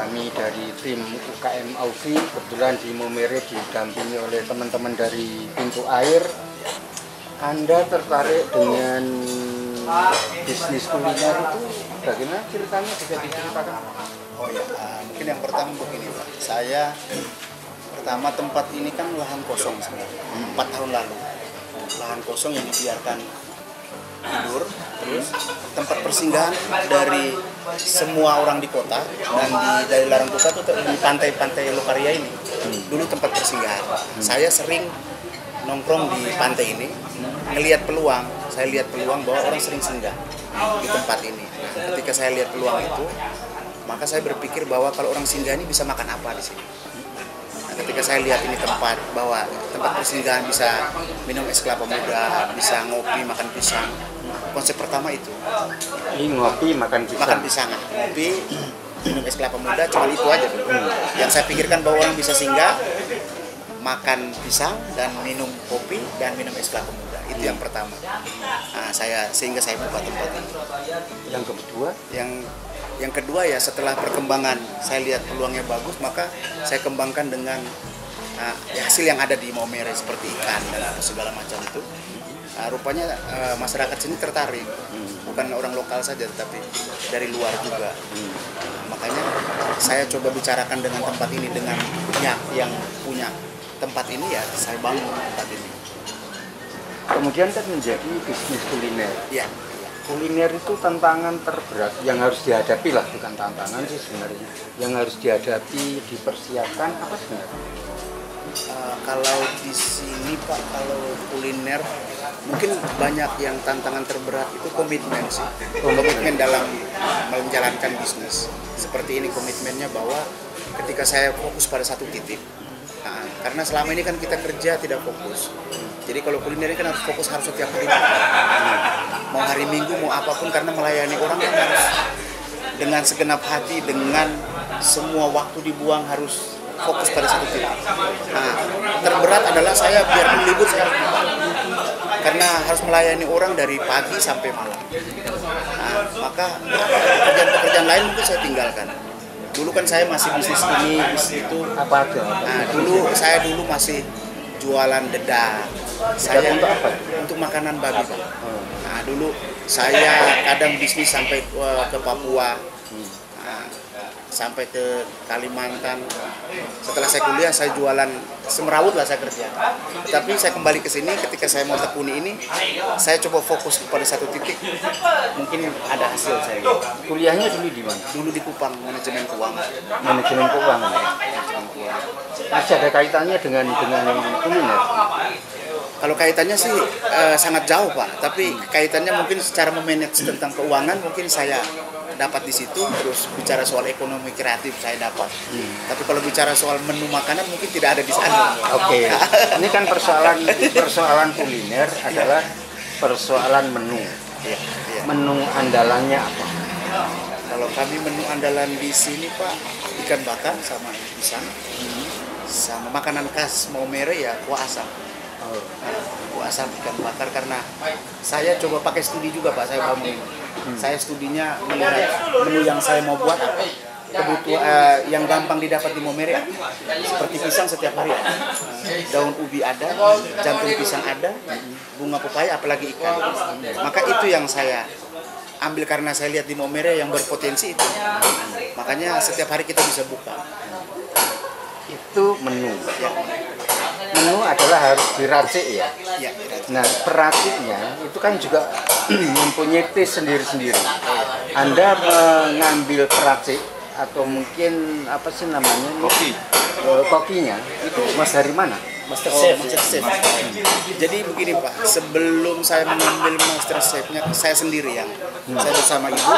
kami dari tim UKM Aufi, kebetulan di Maumere didampingi oleh teman-teman dari Pintu Air. Anda tertarik dengan bisnis kuliner itu bagaimana ceritanya, bisa diceritakan? Oh ya, mungkin yang pertama begini Pak. Saya pertama tempat ini kan lahan kosong sebenarnya. 4 tahun lalu. Lahan kosong yang dibiarkan tidur, terus tempat persinggahan dari semua orang di kota dan dari larang kota itu di pantai-pantai Lokaria ini dulu tempat persinggahan. Saya sering nongkrong di pantai ini, ngelihat peluang. Saya lihat peluang bahwa orang sering singgah di tempat ini. Nah, ketika saya lihat peluang itu, maka saya berpikir bahwa kalau orang singgah ini bisa makan apa di sini. Nah, ketika saya lihat ini tempat bahwa tempat persinggahan bisa minum es kelapa muda, bisa ngopi, makan pisang. Konsep pertama itu. Ini ngopi, makan pisang. Makan pisang, ngopi, minum es kelapa muda, cuma itu aja. Yang saya pikirkan bahwa orang bisa singgah, makan pisang dan minum kopi dan minum es kelapa muda. Itu yang pertama. Nah, sehingga saya buka tempat ini. Yang kedua? Yang kedua ya, setelah perkembangan saya lihat peluangnya bagus, maka saya kembangkan dengan hasil yang ada di Maumere seperti ikan dan segala macam itu. Rupanya masyarakat sini tertarik, bukan orang lokal saja tetapi dari luar juga. Makanya saya coba bicarakan dengan tempat ini, dengan pihak yang punya tempat ini, ya saya bangun tempat ini. Kemudian kan menjadi bisnis kuliner. Ya. Kuliner itu tantangan terberat yang harus dihadapi lah, bukan tantangan sih sebenarnya. Yang harus dihadapi, dipersiapkan apa sebenarnya? Kalau di sini Pak, kalau kuliner mungkin banyak yang tantangan terberat itu komitmen sih. Komitmen dalam menjalankan bisnis. Seperti ini komitmennya bahwa ketika saya fokus pada satu titik, karena selama ini kan kita kerja tidak fokus. Jadi kalau kuliner ini kan harus fokus, harus setiap hari. Mau hari Minggu, mau apapun, karena melayani orang kan harus dengan segenap hati, dengan semua waktu dibuang harus fokus pada satu titik. Nah, terberat adalah saya biarpun libur saya harus buka. Karena harus melayani orang dari pagi sampai malam. Nah, maka pekerjaan-pekerjaan lain mungkin saya tinggalkan. Dulu kan saya masih bisnis ini, bisnis itu. Apa aja? Nah, saya dulu masih jualan dedak. Saya untuk apa? Untuk makanan babi, Pak. Nah, dulu saya kadang bisnis sampai ke Papua. Nah, sampai ke Kalimantan. Setelah saya kuliah, saya jualan semrawut lah saya kerja. Tapi saya kembali ke sini, ketika saya mau tekuni ini, saya coba fokus pada satu titik. Mungkin ada hasil saya. Kuliahnya dulu di mana? Dulu di Kupang, manajemen keuangan. Manajemen keuangan. Masih ada kaitannya dengan kuliner? Kalau kaitannya sih sangat jauh Pak. Tapi kaitannya mungkin secara memanage tentang keuangan mungkin saya dapat di situ. Terus bicara soal ekonomi kreatif saya dapat. Tapi kalau bicara soal menu makanan mungkin tidak ada di sana. Oke. Ini kan persoalan kuliner adalah persoalan menu. Iya. Menu andalannya apa? Kalau kami menu andalan di sini Pak, ikan bakar sama pisang. Sama makanan khas Maumere ya kuah asam. Kuah asam ikan bakar, karena saya coba pakai studi juga Pak, saya bangun. Saya studinya melihat menu yang saya mau buat apa. Kebutuhan yang gampang didapat di Maumere seperti pisang setiap hari ada. Daun ubi ada, jantung pisang ada, bunga pepaya, apalagi ikan. Maka itu yang saya ambil karena saya lihat di Maumere yang berpotensi itu. Makanya setiap hari kita bisa buka. Itu menu. Ya. Menu adalah harus diracik ya. Ya, nah, peraciknya itu kan juga mempunyai taste sendiri-sendiri. Anda mengambil peracik atau mungkin apa sih namanya? Kokinya itu mas dari mana? Master Chef. Jadi begini Pak, sebelum saya mengambil Master Chef-nya, saya sendiri yang saya bersama ibu,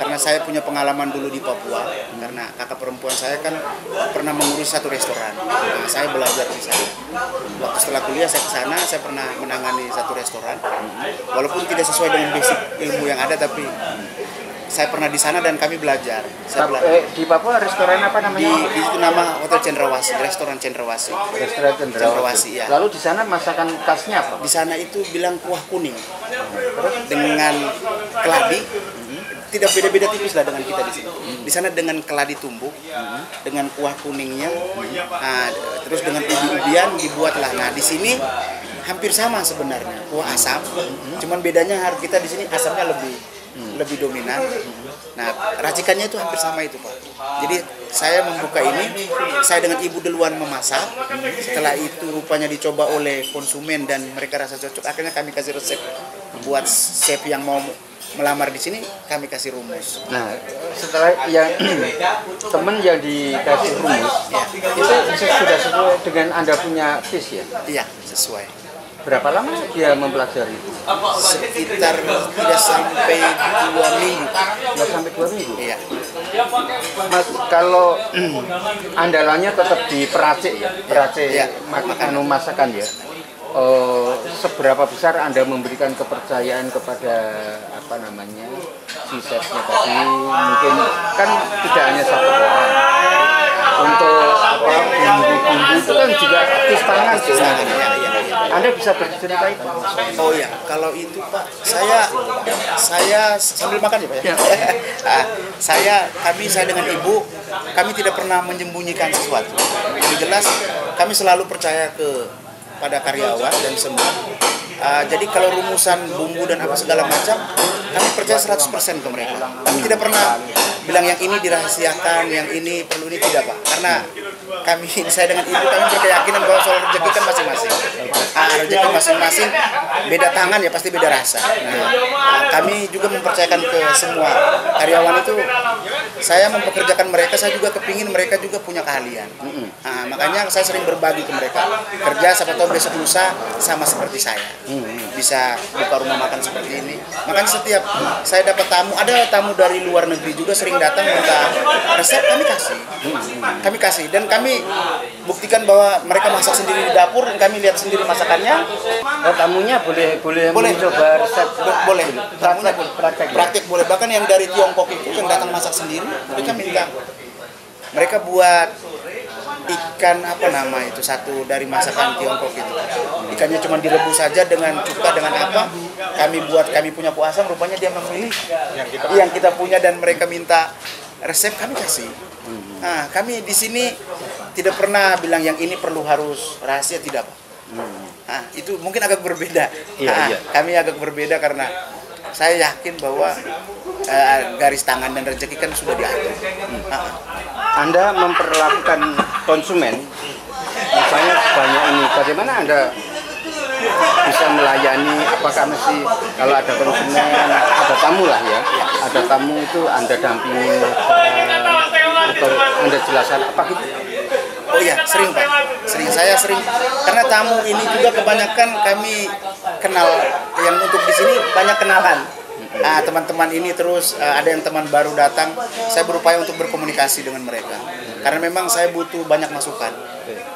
karena saya punya pengalaman dulu di Papua, karena kakak perempuan saya kan pernah mengurus satu restoran. Nah, saya belajar di sana. Waktu setelah kuliah saya ke sana, saya pernah menangani satu restoran. Walaupun tidak sesuai dengan basic ilmu yang ada, tapi saya pernah di sana dan kami belajar. Di Papua restoran apa namanya? Di itu nama Hotel Cendrawasih, restoran Cendrawasih. Restoran Cendrawasih. Ya. Lalu di sana masakan khasnya apa? Di sana itu bilang kuah kuning dengan keladi, tidak beda-beda tipis lah dengan kita di sini. Di sana dengan keladi tumbuk, dengan kuah kuningnya, terus dengan ubi-ubian dibuatlah. Nah di sini hampir sama sebenarnya kuah asam, cuman bedanya kita di sini asamnya lebih dominan. Nah racikannya itu hampir sama itu Pak. Jadi saya membuka ini, saya dengan ibu duluan memasak. Setelah itu rupanya dicoba oleh konsumen dan mereka rasa cocok. Akhirnya kami kasih resep buat chef yang mau melamar di sini, kami kasih rumus. Nah setelah yang temen yang dikasih rumus, itu sudah sesuai dengan Anda punya tis ya? Iya sesuai. Berapa lama dia mempelajari itu? Sekitar tidak sampai 2 minggu. Nggak sampai 2 minggu? Iya. Mas, kalau andalannya tetap di peracik ya? Peracik ya, masakan ya? Seberapa besar Anda memberikan kepercayaan kepada si chefnya tadi? Mungkin kan tidak hanya satu orang. Untuk bumbu-bumbu itu kan juga tis tangan. Anda bisa bercerita itu? Oh ya, kalau itu Pak, saya sambil makan ya Pak ya. saya dengan ibu, kami tidak pernah menyembunyikan sesuatu. Yang jelas, kami selalu percaya pada karyawan dan semua. Jadi kalau rumusan bumbu dan apa segala macam, kami percaya 100% ke mereka. Kami tidak pernah bilang yang ini dirahasiakan, yang ini perlu ini, tidak Pak. Karena saya dengan ibu kami berkeyakinan bahwa soal rezeki kan masing-masing. Rezeki masing-masing, beda tangan ya pasti beda rasa. Kami juga mempercayakan ke semua karyawan itu, saya mempekerjakan mereka, saya juga kepingin mereka juga punya keahlian. Makanya saya sering berbagi ke mereka, kerja siapa tahu besok lusa sama seperti saya. Bisa buka rumah makan seperti ini. Makanya setiap saya dapat tamu, ada tamu dari luar negeri juga sering datang minta resep, kami kasih dan kami buktikan bahwa mereka masak sendiri di dapur dan kami lihat sendiri masakannya. Tamunya boleh mencoba resep? Boleh. Praktek boleh. Bahkan yang dari Tiongkok itu yang datang masak sendiri, mereka buat ikan satu dari masakan Tiongkok itu. Ikannya cuma direbus saja dengan cuka dengan apa? Kami punya kuah asam, rupanya dia memilih yang kita punya dan mereka minta resep, kami kasih. Nah, kami di sini tidak pernah bilang yang ini perlu harus rahasia, tidak. Nah, itu mungkin agak berbeda. Kami agak berbeda karena saya yakin bahwa garis tangan dan rezeki kan sudah diatur. Anda memperlakukan konsumen, misalnya sebanyak ini, bagaimana Anda bisa melayani? Apakah mesti kalau ada konsumen, ada tamu lah ya, ada tamu itu Anda dampingi atau Anda jelaskan apa gitu? Oh iya, sering Pak. Saya sering karena tamu ini juga kebanyakan kami kenal, yang untuk di sini banyak kenalan. Nah, teman-teman ini terus ada yang teman baru datang, saya berupaya untuk berkomunikasi dengan mereka. Karena memang saya butuh banyak masukan.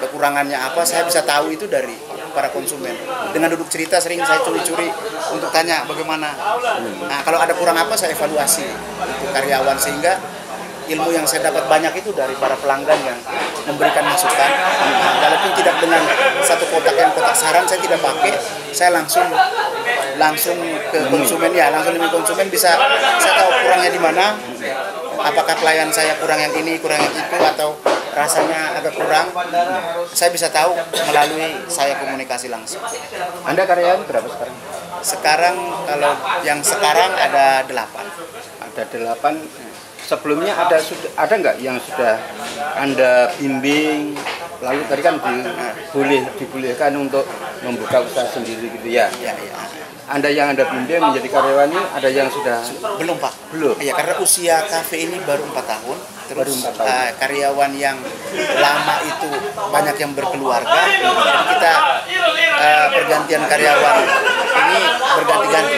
Kekurangannya apa, saya bisa tahu itu dari para konsumen. Dengan duduk cerita sering saya curi-curi untuk tanya bagaimana. Nah, kalau ada kurang apa saya evaluasi untuk karyawan, sehingga ilmu yang saya dapat banyak itu dari para pelanggan yang memberikan masukan. Walaupun tidak dengan satu kotak yang kotak saran, saya tidak pakai, saya langsung ke konsumen ya, langsung demi konsumen bisa saya tahu kurangnya di mana, apakah pelayan saya kurang yang ini, kurang yang itu, atau rasanya agak kurang, saya bisa tahu melalui saya komunikasi langsung. Anda karyawan berapa sekarang? Sekarang kalau yang sekarang ada 8. Ada 8. Sebelumnya ada nggak yang sudah Anda bimbing, lalu tadi kan dibolehkan untuk membuka usaha sendiri gitu ya? Ya. Anda yang Anda bimbing menjadi karyawan ini ada yang sudah? Belum Pak. Belum? Ya, karena usia kafe ini baru 4 tahun. Terus baru 4 tahun. Karyawan yang lama itu banyak yang berkeluarga. Jadi kita pergantian karyawan ini berganti-ganti.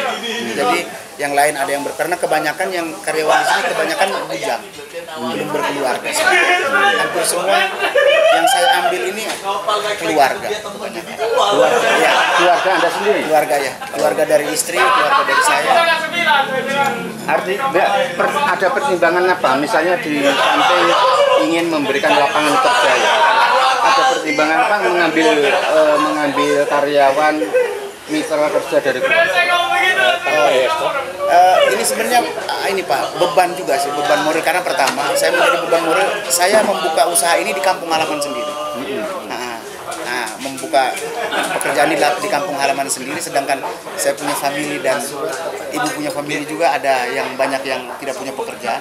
Jadi yang lain ada yang karena kebanyakan yang karyawan di sini kebanyakan bujang, belum berkeluarga. Hampir semua yang saya ambil ini keluarga. Keluarga Anda sendiri? Keluarga dari istri, keluarga dari saya. Artinya ada pertimbangan apa? Misalnya di samping ingin memberikan lapangan kerja ya, ada pertimbangan apa mengambil karyawan mitra kerja dari keluarga? Oh iya. Ini sebenarnya ini Pak, beban juga sih, beban moral karena pertama saya menjadi beban moral, saya membuka usaha ini di kampung halaman sendiri. Membuka pekerjaan di kampung halaman sendiri, sedangkan saya punya family dan ibu punya family juga, ada yang banyak yang tidak punya pekerjaan.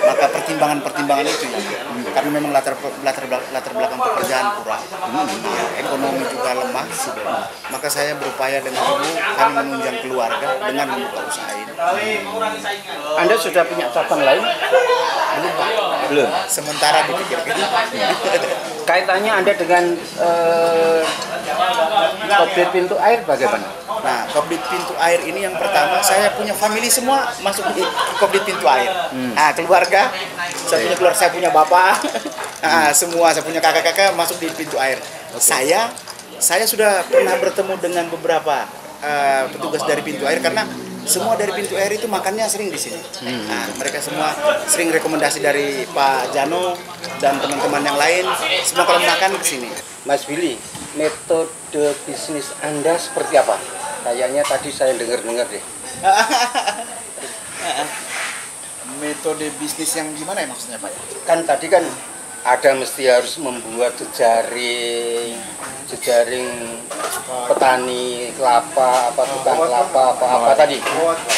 Maka pertimbangan itu ya, karena memang latar belakang pekerjaan kurang, ekonomi juga lemah, maka saya berupaya dengan ibu kami menunjang keluarga dengan membuka usaha ini. Anda sudah punya cabang lain? Belum Pak. Belum. Sementara dipikirkan. Kaitannya Anda dengan Kopdit Pintu Air bagaimana? Nah, Kopdit Pintu Air ini yang pertama, saya punya family semua masuk di Kopdit Pintu Air. Nah, keluarga, saya punya bapak, semua, saya punya kakak-kakak masuk di Pintu Air. Saya sudah pernah bertemu dengan beberapa petugas dari Pintu Air, karena semua dari Pintu Air itu makannya sering di sini. Nah, mereka semua sering rekomendasi dari Pak Jano dan teman-teman yang lain, semua kalau makan ke sini. Mas Billy, metode bisnis Anda seperti apa? Kayaknya tadi saya dengar-dengar deh. Metode bisnis yang gimana ya maksudnya Pak? Kan tadi kan ada mesti harus membuat jejaring petani kelapa, tukang kelapa, apa tadi?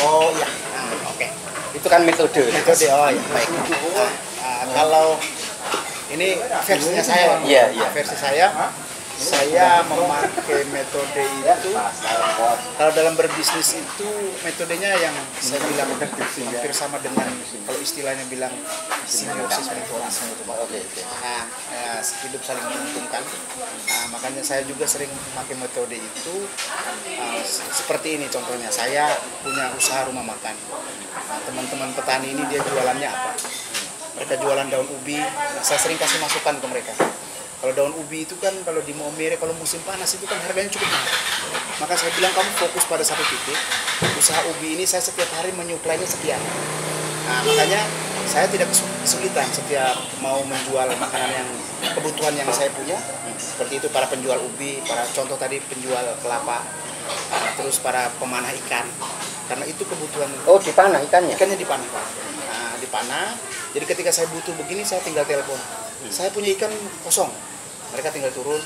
Oh iya, oke. Itu kan metode. Oh iya, baik. Kalau ini versinya saya, versi saya memakai metode itu. Kalau dalam berbisnis itu metodenya yang saya bilang hampir sama dengan, kalau istilahnya bilang simbiosis mutualisme itu Pak. Nah, hidup saling menguntungkan. Nah, makanya saya juga sering memakai metode itu. Seperti ini contohnya, saya punya usaha rumah makan. Nah, teman-teman petani ini dia jualannya apa? Mereka jualan daun ubi. Nah, saya sering kasih masukan ke mereka. Kalau daun ubi itu kan kalau di Maumere, kalau musim panas itu kan harganya cukup mahal. Maka saya bilang kamu fokus pada satu titik. Usaha ubi ini saya setiap hari menyuplainya sekian. Nah, makanya saya tidak kesulitan setiap mau menjual makanan yang kebutuhan yang saya punya. Seperti itu para penjual ubi, para contoh tadi penjual kelapa, terus para pemanah ikan. Karena itu kebutuhan. Oh, dipanah ikannya? Ikannya dipanah Pak. Nah, dipanah. Jadi ketika saya butuh begini saya tinggal telepon. Saya punya ikan kosong. Mereka tinggal turun,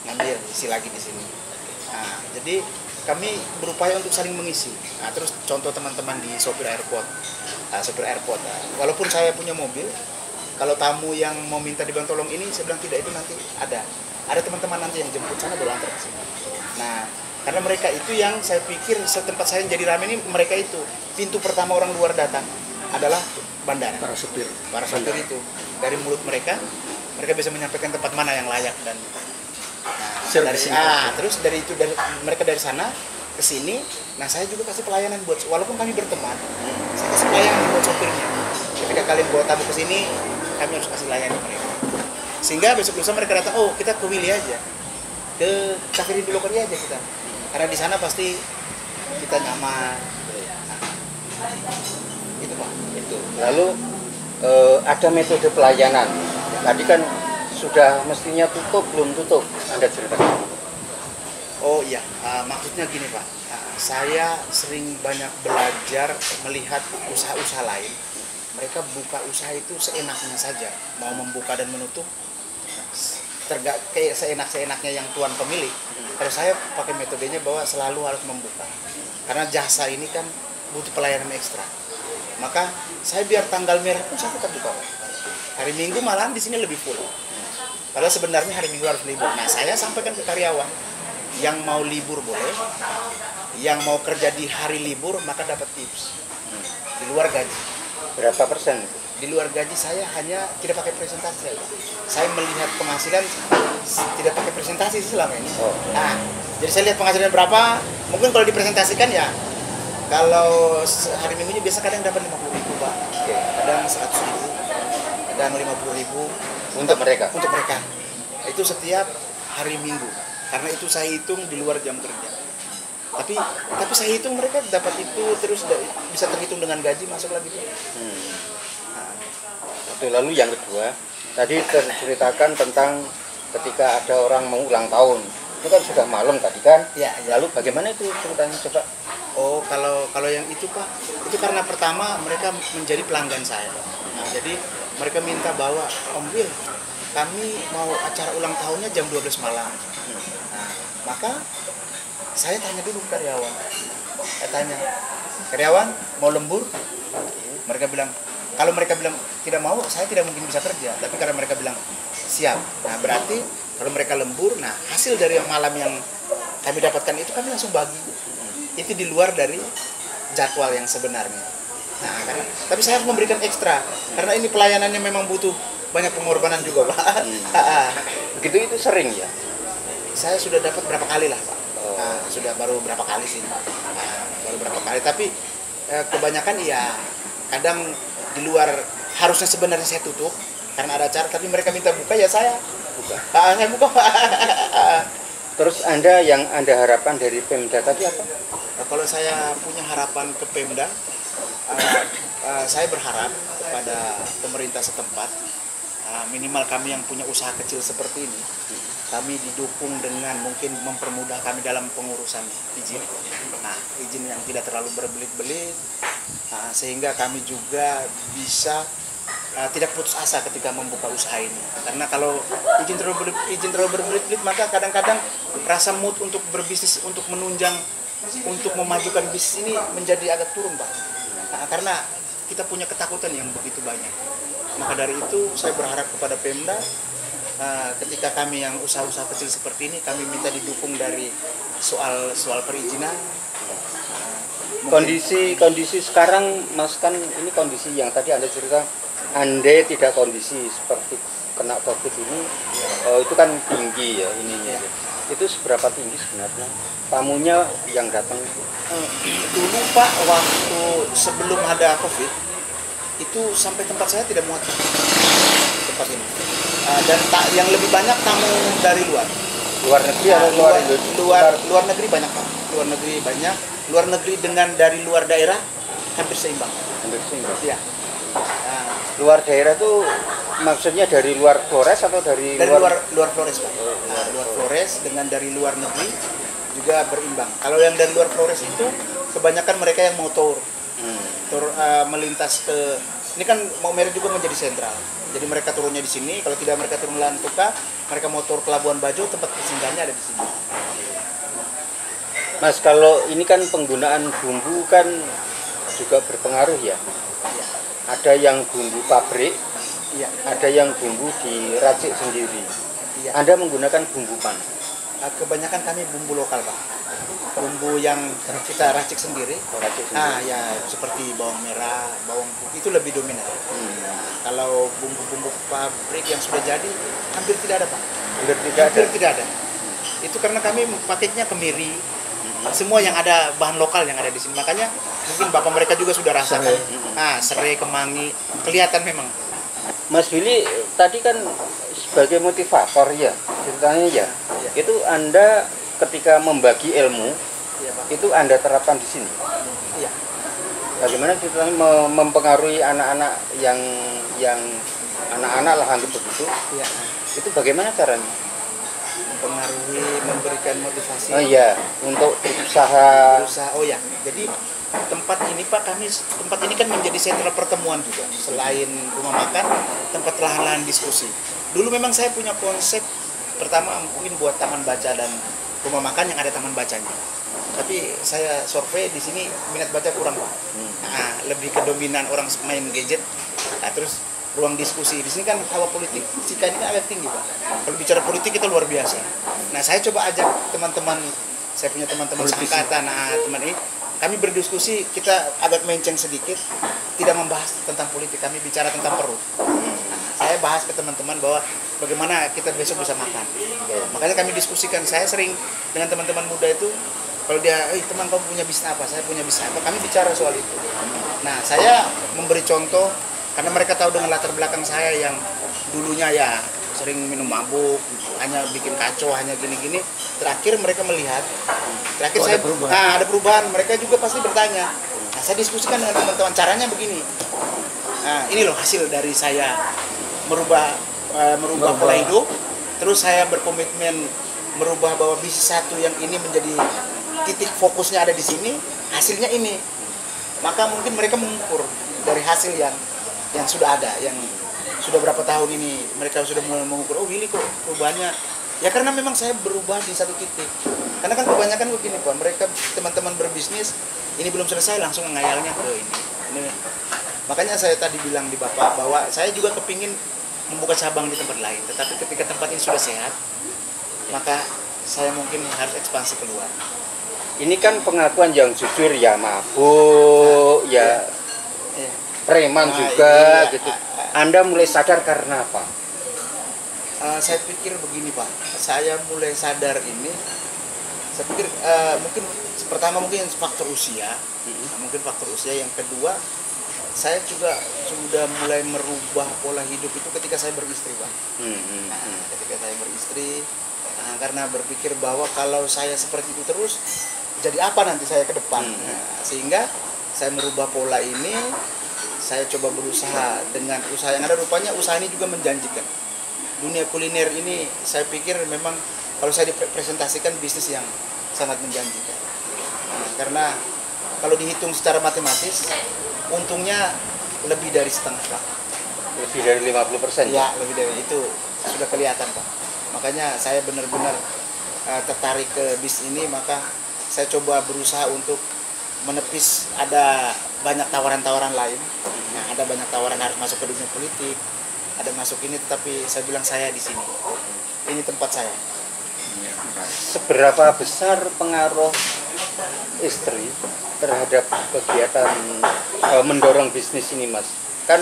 ngambil, isi lagi di sini. Nah, jadi kami berupaya untuk saling mengisi. Nah, terus contoh teman-teman di sopir airport. Walaupun saya punya mobil, kalau tamu yang mau minta dibantu tolong ini, saya bilang tidak, itu nanti ada teman-teman nanti yang jemput sana baru antar ke sini. Nah, karena mereka itu yang saya pikir setempat saya jadi ramai ini, mereka itu pintu pertama orang luar datang adalah bandara. Para supir itu dari mulut mereka bisa menyampaikan tempat mana yang layak dan terus dari mereka dari sana ke sini. Nah, saya juga kasih pelayanan buat, walaupun kami berteman, saya kasih pelayanan buat sopirnya. Ketika kalian bawa tamu ke sini, kami harus kasih layanan mereka. Sehingga besok lusa mereka datang, oh kita ke Willy aja, ke Cafe Rindu Lokori aja kita, karena di sana pasti kita nyaman. Itu Pak. Itu. Lalu ada metode pelayanan. Tadi kan sudah mestinya tutup, belum tutup. Anda ceritakan. Oh iya, maksudnya gini Pak. Saya sering banyak belajar melihat usaha-usaha lain. Mereka buka usaha itu seenaknya saja, mau membuka dan menutup kayak seenak-seenaknya yang tuan pemilik. Kalau saya pakai metodenya bahwa selalu harus membuka. Karena jasa ini kan butuh pelayanan ekstra. Maka saya biar tanggal merah pun saya tetap buka. Hari Minggu malahan di sini lebih full. Padahal sebenarnya hari Minggu harus libur. Nah, saya sampaikan ke karyawan, yang mau libur boleh, yang mau kerja di hari libur maka dapat tips di luar gaji. Berapa persen? Di luar gaji saya hanya tidak pakai presentasi. Saya melihat penghasilan tidak pakai presentasi selama ini. Nah, jadi saya lihat penghasilan berapa. Mungkin kalau dipresentasikan ya, kalau hari Minggunya biasa kadang dapat 50.000 Pak, kadang 100.000, kadang 50.000 untuk mereka. Itu setiap hari Minggu. Karena itu saya hitung di luar jam kerja. Tapi saya hitung mereka dapat itu terus bisa terhitung dengan gaji masuk lagi. Lalu yang kedua, tadi terceritakan tentang ketika ada orang mau ulang tahun, Ini kan sudah malam tadi kan. Ya, ya. Lalu bagaimana itu ceritanya coba? Oh, kalau yang itu Pak, itu karena pertama mereka menjadi pelanggan saya. Nah, jadi mereka minta bahwa Om Will, kami mau acara ulang tahunnya jam 12 malam. Nah, maka saya tanya dulu ke karyawan. Saya tanya, karyawan mau lembur? Mereka bilang, kalau mereka bilang tidak mau, saya tidak mungkin bisa kerja. Tapi karena mereka bilang siap, nah berarti kalau mereka lembur, nah hasil dari yang malam yang kami dapatkan itu kami langsung bagi. Itu di luar dari jadwal yang sebenarnya. Nah, tapi saya harus memberikan ekstra karena ini pelayanannya memang butuh banyak pengorbanan juga, Pak. Begitu itu sering ya? Saya sudah dapat berapa kali lah, Pak. Nah, sudah baru berapa kali sih, Pak. Nah, baru berapa kali. Tapi kebanyakan ya kadang di luar harusnya sebenarnya saya tutup karena ada acara, tapi mereka minta buka ya saya buka. Saya buka, Pak. Terus yang Anda harapkan dari Pemda tadi apa? Nah, kalau saya punya harapan ke Pemda, saya berharap kepada pemerintah setempat, minimal kami yang punya usaha kecil seperti ini, kami didukung dengan mungkin mempermudah kami dalam pengurusan izin. Nah, izin yang tidak terlalu berbelit-belit, sehingga kami juga bisa tidak putus asa ketika membuka usaha ini. Karena kalau izin terlalu berbelit-belit, maka kadang-kadang rasa mood untuk berbisnis, untuk menunjang, untuk memajukan bisnis ini menjadi agak turun, Pak. Nah, karena kita punya ketakutan yang begitu banyak. Maka dari itu saya berharap kepada Pemda, ketika kami yang usaha-usaha kecil seperti ini, kami minta didukung dari soal perizinan. Kondisi sekarang, Mas, kan ini kondisi yang tadi Anda cerita, Anda tidak kondisi seperti kena COVID ini, itu kan tinggi ya ininya. Itu seberapa tinggi sebenarnya tamunya yang datang? Dulu Pak, waktu sebelum ada COVID, itu sampai tempat saya tidak muat tempat ini. Dan yang lebih banyak tamu dari luar. Luar negeri atau luar negeri banyak, Pak. Luar negeri banyak. Luar negeri dengan dari luar daerah hampir seimbang. Hampir seimbang. Iya. Luar daerah itu maksudnya dari luar Flores atau dari luar Flores, Pak. Luar Flores dengan dari luar negeri juga berimbang. Kalau yang dari luar Flores itu kebanyakan mereka yang mau tour melintas ke, ini kan Maumere juga menjadi sentral. Jadi mereka turunnya di sini. Kalau tidak mereka turun Lantuka, mereka mau tour ke Labuan Bajo, tempat singgahnya ada di sini. Mas, kalau ini kan penggunaan bumbu kan juga berpengaruh ya. Ada yang bumbu pabrik, ada yang bumbu diracik sendiri. Anda menggunakan bumbu mana? Kebanyakan kami bumbu lokal, Pak. Bumbu yang kita racik sendiri. Ya seperti bawang merah, bawang putih itu lebih dominan. Kalau bumbu-bumbu pabrik yang sudah jadi hampir tidak ada, Pak. Hampir tidak ada. Itu karena kami pakainya kemiri. Semua yang ada bahan lokal yang ada di sini. Makanya mungkin bapak mereka juga sudah rasakan. Serai, kemangi, kelihatan memang. Mas Billy tadi kan sebagai motivator ya ceritanya ya. Itu Anda ketika membagi ilmu itu Anda terapkan di sini. Iya. Bagaimana ceritanya mempengaruhi anak-anak yang anak-anak lah anggap begitu? Iya. Itu bagaimana caranya? Mempengaruhi, memberikan motivasi. Oh iya, untuk usaha. Oh ya, jadi tempat ini Pak, tempat ini kan menjadi sentral pertemuan juga. Selain rumah makan, tempat lahan-lahan diskusi. Dulu memang saya punya konsep pertama mungkin buat taman baca dan rumah makan yang ada taman bacanya. Tapi saya survei di sini minat baca kurang, Pak. Lebih ke dominan orang main gadget. Terus ruang diskusi di sini kan hawa politik jika ini agak tinggi, Pak. Kalau bicara politik itu luar biasa. Nah, saya coba ajak teman-teman, saya punya teman-teman seangkatan, teman ini kami berdiskusi, kita agak menceng sedikit, tidak membahas tentang politik, kami bicara tentang perut. Saya bahas ke teman-teman bahwa bagaimana kita besok bisa makan. Makanya kami diskusikan, saya sering dengan teman-teman muda itu, kalau dia, teman kamu punya bisnis apa, saya punya bisnis apa, kami bicara soal itu. Nah, saya memberi contoh, karena mereka tahu dengan latar belakang saya yang dulunya ya sering minum mabuk, hanya bikin kacau, hanya gini-gini. Terakhir mereka melihat, saya ada perubahan. Mereka juga pasti bertanya. Nah, saya diskusikan dengan teman-teman, caranya begini. Nah, ini loh hasil dari saya merubah pola hidup. Terus saya berkomitmen merubah bahwa bisnis satu yang ini menjadi titik fokusnya ada di sini, hasilnya ini. Maka mungkin mereka mengukur dari hasil yang sudah ada, yang sudah berapa tahun ini mereka sudah mulai mengukur, oh Willy kok perubahannya. Ya karena memang saya berubah di satu titik. Karena kan kebanyakan begini Pak, mereka teman-teman berbisnis ini belum selesai langsung ngayalnya ke ini. Makanya saya tadi bilang di Bapak bahwa saya juga kepingin membuka cabang di tempat lain. Tetapi ketika tempat ini sudah sehat, maka saya mungkin harus ekspansi keluar. Ini kan pengakuan yang jujur, ya mabuk, ya preman juga gitu. Anda mulai sadar karena apa? Saya pikir begini Pak, saya mulai sadar ini, saya pikir mungkin pertama mungkin faktor usia, mungkin faktor usia. Yang kedua, saya juga sudah mulai merubah pola hidup itu ketika saya beristri Pak. Ketika saya beristri, karena berpikir bahwa kalau saya seperti itu terus, jadi apa nanti saya ke depan. Sehingga saya merubah pola ini, saya coba berusaha dengan usaha yang ada. Rupanya usaha ini juga menjanjikan. Dunia kuliner ini saya pikir memang kalau saya dipresentasikan bisnis yang sangat menjanjikan. Karena kalau dihitung secara matematis, untungnya lebih dari setengah Pak. Lebih dari 50%? Ya, lebih dari itu sudah kelihatan Pak. Makanya saya benar-benar tertarik ke bisnis ini, maka saya coba berusaha untuk menepis. Ada banyak tawaran-tawaran lain. Nah, ada banyak tawaran harus masuk ke dunia politik, ada masuk ini, tetapi saya bilang saya di sini. Ini tempat saya. Seberapa besar pengaruh istri terhadap kegiatan mendorong bisnis ini Mas? Kan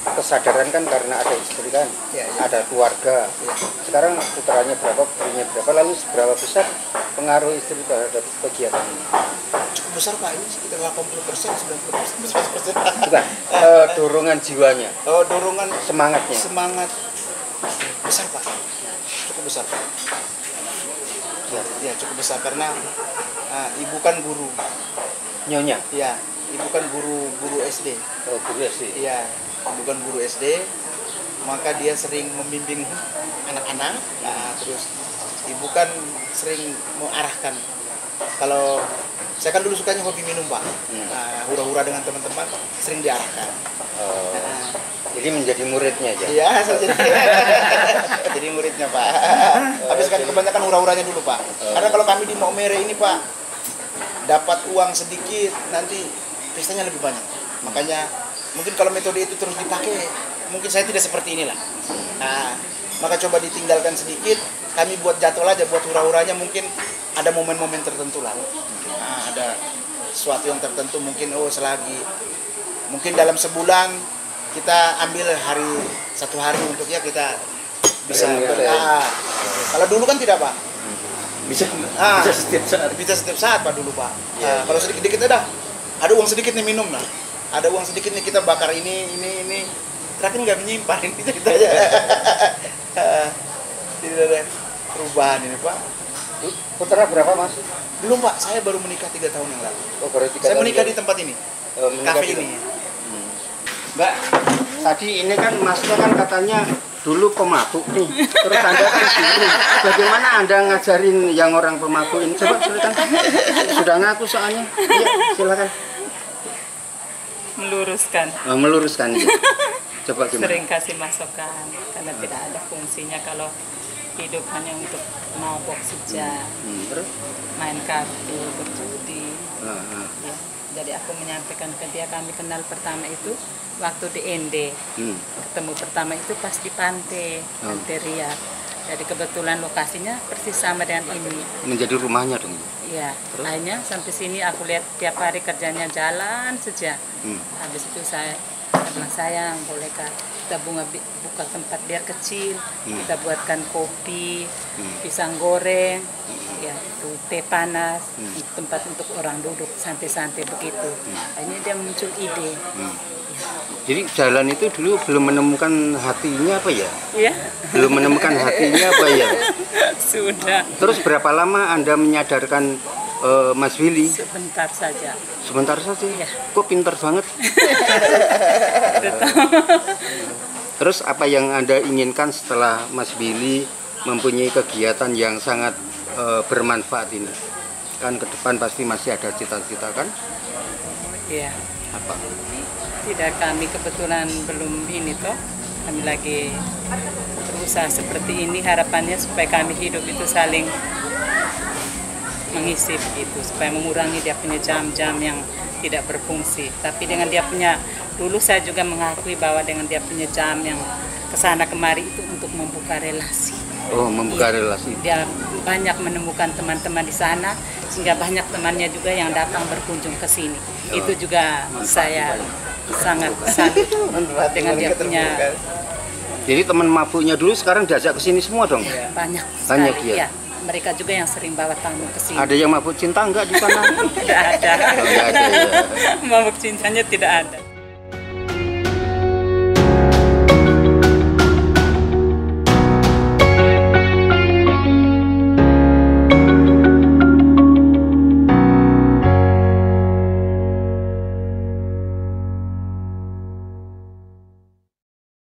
kesadaran kan karena ada istri kan, ada keluarga. Sekarang putranya berapa, putrinya berapa, lalu seberapa besar pengaruh istri terhadap kegiatan ini? Cukup besar Pak, ini sekitar 80%, 90%, 100%. Bukan, dorongan jiwanya. Oh, dorongan semangatnya. Semangat besar Pak, cukup besar Pak. Ya cukup besar karena ibu kan guru. Nyonya? Iya, ibu kan guru SD. Oh, guru SD. Iya, bukan guru SD, maka dia sering membimbing anak-anak. Terus ibu kan sering mengarahkan. Kalau saya kan dulu sukanya hobi minum Pak, hura-hura dengan teman-teman, sering diarahkan. Jadi menjadi muridnya aja? Iya, jadi muridnya Pak. Habis kan kebanyakan hura-huranya dulu Pak. Karena kalau kami di Maumere ini Pak, dapat uang sedikit, nanti pestanya lebih banyak. Makanya mungkin kalau metode itu terus dipakai, mungkin saya tidak seperti inilah. Maka coba ditinggalkan sedikit, kami buat jadwal aja, buat hura-huranya, mungkin ada momen-momen tertentu lah. Ada sesuatu yang tertentu, mungkin selagi, mungkin dalam sebulan kita ambil satu hari untuk kita bisa. Kalau dulu kan tidak Pak. Bisa setiap saat. Bisa setiap saat Pak dulu Pak. Kalau sedikit-sedikit ada uang sedikit nih minum lah. Ada uang sedikit nih kita bakar ini. Terakhir nggak menyimpan kita aja. Tidak ada perubahan ini Pak. Putra berapa Mas? Belum Pak, saya baru menikah 3 tahun yang lalu. Oh, baru 3 saya tahun menikah ya? di tempat ini, kafe ini. Mbak, tadi ini kan Masnya kan katanya dulu pemabuk nih, terus Anda kan guru. Bagaimana Anda ngajarin yang orang pemabuk ini? Coba ceritakan. Sudah ngaku soalnya. Iya, silakan. Meluruskan ya. Coba gimana? Sering kasih masukan karena tidak ada fungsinya kalau hidup hanya untuk mabok saja, main kartu, berjudi. Ya. Jadi aku menyampaikan ke dia, kami kenal pertama itu waktu di ND. Ketemu pertama itu pas di pantai Riyadh. Jadi kebetulan lokasinya persis sama dengan ini. Menjadi rumahnya dong? Iya. Akhirnya sampai sini aku lihat tiap hari kerjanya jalan saja. Habis itu saya bilang, sayang bolehkah kita buka tempat biar kecil, kita buatkan kopi, pisang goreng, ya itu teh panas, tempat untuk orang duduk santai-santai begitu. Akhirnya dia muncul ide. Jadi jalan itu dulu belum menemukan hatinya apa ya? Iya. Belum menemukan hatinya apa ya? Sudah. Terus berapa lama Anda menyadarkan Mas Willy? Sebentar saja. Sebentar saja? Iya. Kok pintar banget? Terus apa yang Anda inginkan setelah Mas Willy mempunyai kegiatan yang sangat bermanfaat ini. Kan ke depan pasti masih ada cita-cita kan? Iya. Apa? Tidak, kami kebetulan belum ini toh. Kami lagi berusaha seperti ini, harapannya supaya kami hidup itu saling mengisi begitu, supaya mengurangi dia punya jam-jam yang tidak berfungsi. Tapi dengan dia punya, dulu saya juga mengakui bahwa dengan dia punya jam yang kesana kemari itu untuk membuka relasi. Oh, membuka relasi. Dia banyak menemukan teman-teman di sana, sehingga banyak temannya juga yang datang berkunjung ke sini. Itu juga saya sangat salut dengan dia punya. Jadi teman mabuknya dulu sekarang diajak ke sini semua dong? Banyak Banyak sekali, ya? ya. Mereka juga yang sering bawa tamu ke sini. Ada yang mabuk cinta enggak di sana? Tidak ada. Oh, enggak ada ya. Mabuk cintanya tidak ada.